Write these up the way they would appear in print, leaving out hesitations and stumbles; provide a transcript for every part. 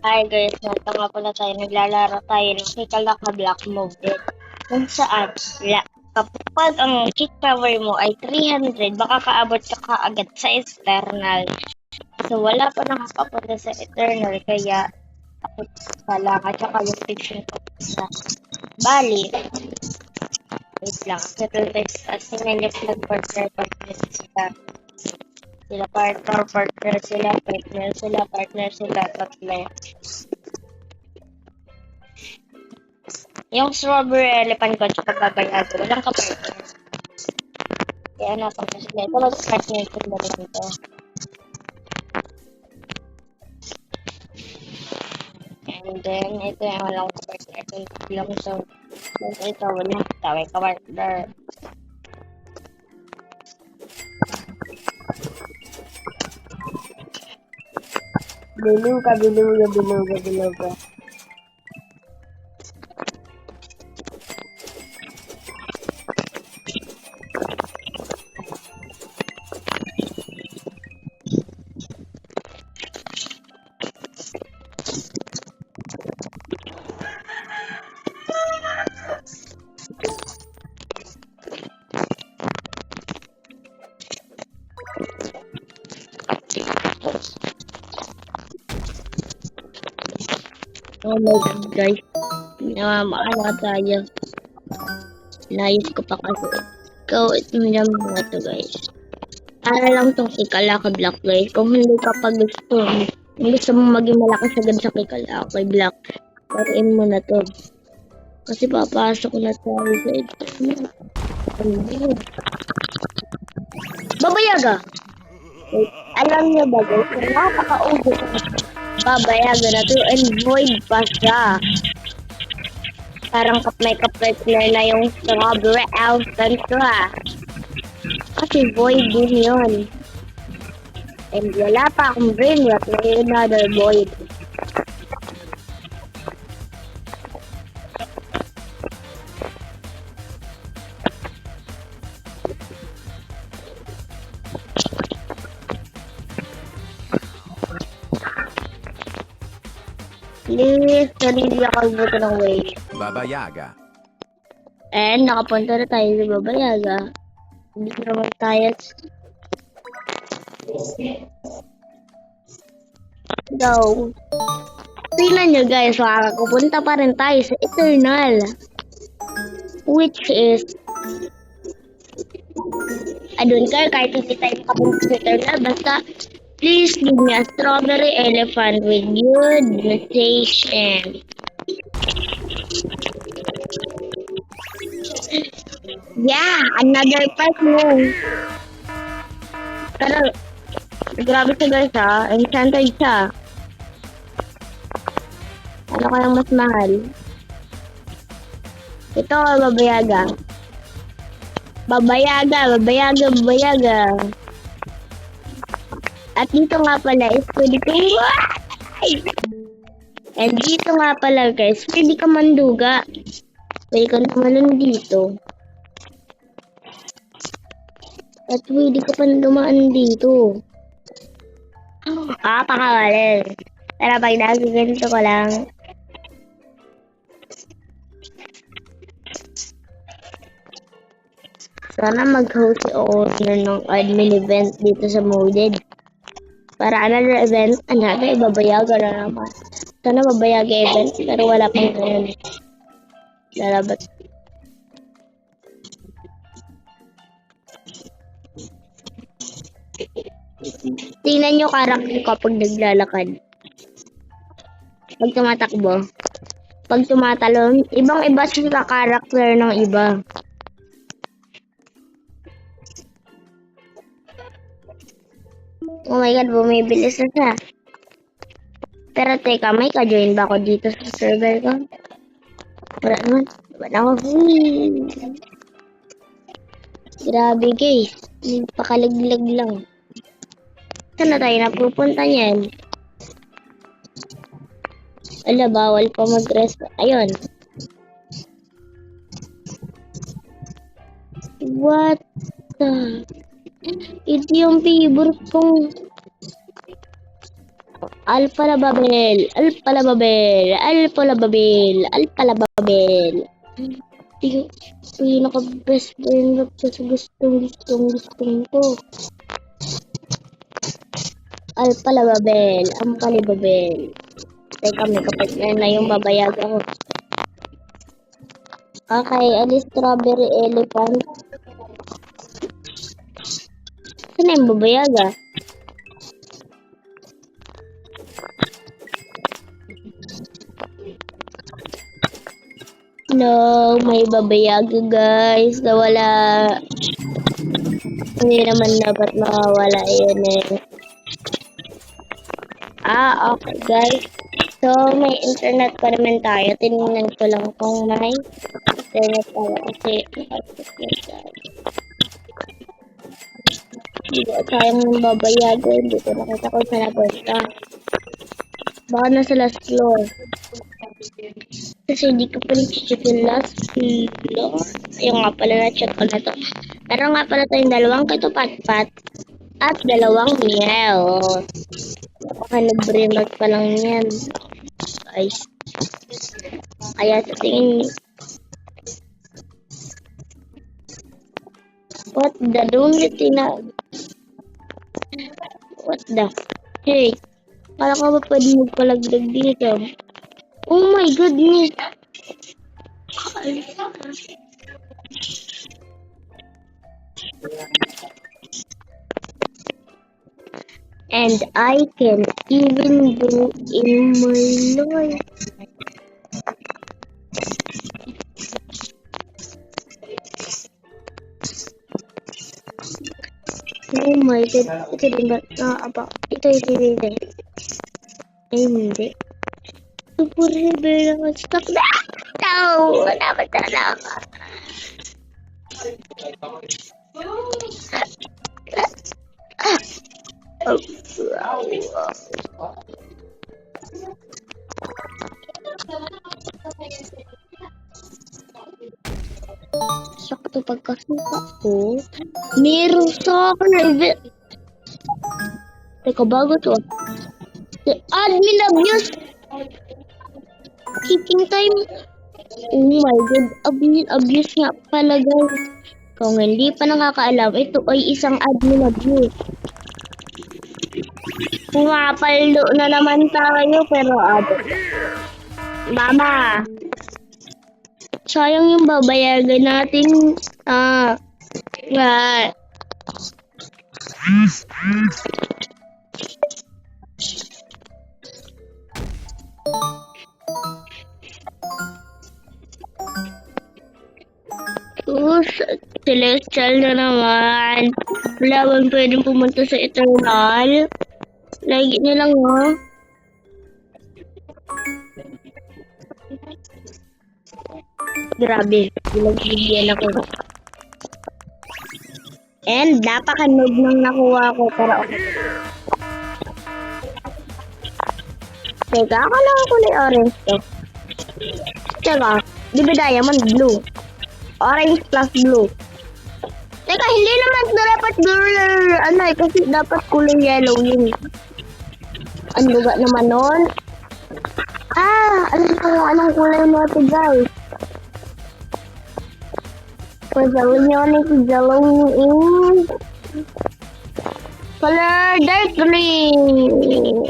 Hi guys, nata nga pala tayo, naglalaro tayo ng Kikalaka Black Mobile. Kung saan, kapag ang kick power mo ay 300, baka kaabot ka kaagad sa external. So wala pa nakakapunta sa eternal, kaya ako pala, at saka yung fiction ko sa Bali. Wait lang, settle test as sinelect partner sila partner sila tatlo. Yung strawberry elephant ko tsaka babayado, walang kapartner. Kaya natin ko sila. Ito mag-partner ko na rin ito. And then, ito yung walang kapartner. Ito yung so, ito walang tawag kapartner. Biluga. Oh my god guys, maano tayo. Layos ko pa kasi. Ikaw, ito mga to guys. Para lang tong Kikalaka Black guys. Kung hindi ka pa gusto mo maging malakas agad sa Kikalaka Black, parin mo na to. Kasi papasok na tayo sa ito. Babayaga! Wait, alam niyo ba guys, napaka-ugo ko. Babayaga na to and void pa siya. Parang may ka-partner na yung strawberry elephant ko ha. Kasi void din yun. And wala pa akong brain rot na yung another void. Please, hindi ako buto ng way. Babayaga. And nakapunta na tayo sa Babayaga. Hindi naman tayo. Go. Tingnan nyo guys, makakapunta pa rin tayo sa Eternal. Which is, I don't care kahit hindi tayo makapunta sa Eternal. Basta, please give me a strawberry elephant with good mutation. Yeah, another part mo. Pero, grabe siya guys ha. Enchanted siya. Ano kayang mas mahal? Ito, Babayaga. Babayaga. At dito nga pala is pwede kong... And dito nga pala guys, pwede ka manduga. Pwede ka naman dito. At pwede ka pa dumaan dito. Pakawalin. Pero pag nagaganto ko lang. Sana mag-host si owner ng admin event dito sa Modded. Para another event, Babayaga na naman. Sana Babayaga event, pero wala pang ganun. Lalabat. Tingnan nyo karakter ko pag naglalakad. Pag tumatakbo. Pag tumatalon, ibang-iba siya sa karakter ng iba. Oh my god, bumibilis na siya. Pero teka, may ka-join ba ako dito sa server ko? Wala naman. Wala ako. Grabe guys. Pakalaglag lang. Saan na tayo napupunta niyan? Ala, bawal pa mag-rest. Ayun. What the... Ito yung favorite kong Alpalababel, Alpalababel, Alpalababel, Alpalababel. Yung naka-best friend kasi gustong ko. Alpalababel, Ampalibabel. Teka, may kapag na yung babayag ako. Okay, strawberry elephant. Saan yung babayaga? No, may babayaga guys. Nawala. Hindi naman dapat makawala yun eh. Okay guys. So, may internet pa naman tayo. Tinignan ko lang kung may internet tayo kasi hindi ko sayang ng babayagan. Dito nakita ko sa napunta. Baka nasa last floor. Kasi hindi ko pa nag-check yung last floor. Ayun nga pala, na-check ko na to. Meron nga pala tayong dalawang katupat-pat at dalawang meow. Baka nag-remark pa lang yan. Guys. Kaya sa tingin niyo. What the donut What the? Hey. Kala ko ba pwede magpalagdag dito? Oh my goodness! And I can even go in my life. Oh my god, ito din ba? Ito. Ay, hindi. Super rebel naman. Stop na! No! Wala ba talaga? Sakto pagkasuka ko. Meron sa akin na Teka, bago to. Admin abuse! Kicking time. Oh my god, admin abuse nga pala guys. Kung hindi pa nakakaalam, ito ay isang admin abuse. Pumapaldo na naman tayo pero Mama. Sayang yung babayagan natin. Celestial na naman. Wala bang pwedeng pumunta sa Eternal? Lagi nilang Grabe, bigyan ako. And napaka-noob nang nakuha ko, pero okay. Teka, akala ko na orange to. Tsaka, di ba diamond blue? Orange plus blue. Teka, hindi naman dapat blue, kasi dapat kulay yellow yun. Ang duga naman nun. Alam ko kung anong kulay natin guys. Pagawin nyo na si Jalong color dark green.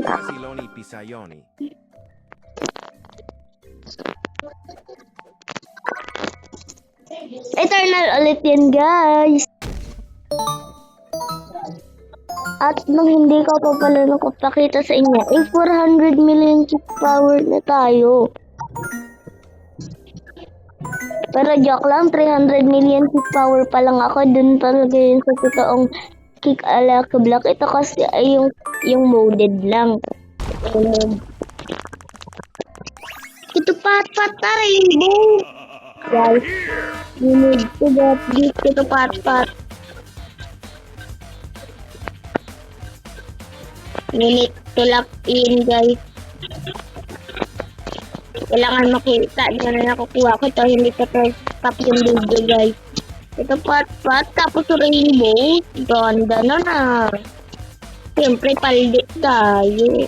Siloni Pisayoni. Eternal ulit yan guys. At nung hindi ko pa pala nakapakita sa inyo, 400 million chip power na tayo. Pero joke lang, 300 million kick power pa lang ako. Dun talaga yun sa totoong kick ala ka-block. Ito kasi ay yung moded lang. Ito pat-pat na rainbow. Guys, you need to get this. Ito pat-pat. You need to lock in guys. Kailangan makita. Diyan na nakukuha ko ito. Hindi ko stop yung video guys. Ito pat-pat. Tapos rainbow. Ganda na. Siyempre, paldi tayo.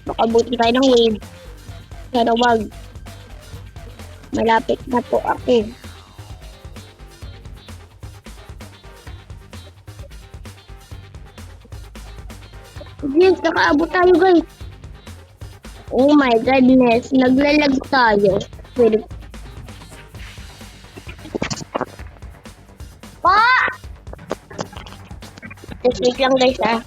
Baka buti tayo ng wave. Sana wag. Malapit na po ako. Yes, nakaabot tayo guys. Oh my goodness, naglalag tayo. Wait. Pa! Just wait lang guys ah.